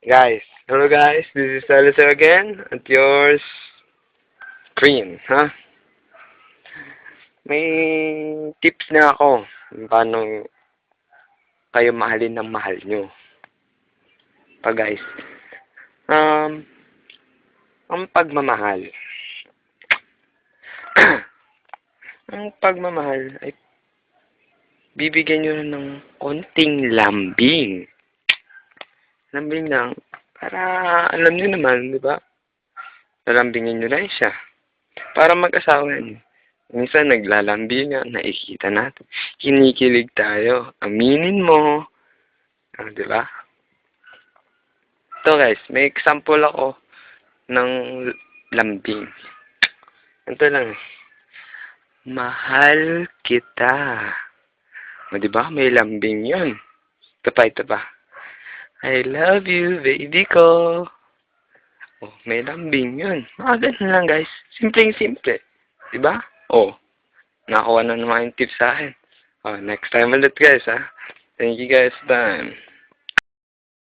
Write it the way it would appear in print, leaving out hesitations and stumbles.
Hello guys, this is Alistair again at yours screen, ha? May tips na ako kung paano kayo mahalin ng mahal nyo. Guys, um, ang pagmamahal. Ang pagmamahal ay bibigyan nyo ng konting lambing. Lambing lang, para alam nyo naman, di ba? Lalambingin nyo lang siya. Para mag-asawa yan. Minsan naglalambingan, nakikita natin. Kinikilig tayo. Aminin mo. Di ba? Ito guys, may example ako ng lambing. Ito lang. Mahal kita. O, di ba? May lambing yun. Ito pa. I love you, baby ko. Oh, may lambing yun. Ganun lang guys. Simpleng-simple. Di ba? Oh, nakakuha na naman yung tips sa akin. Oh, next time ulit guys ha. Thank you guys, time.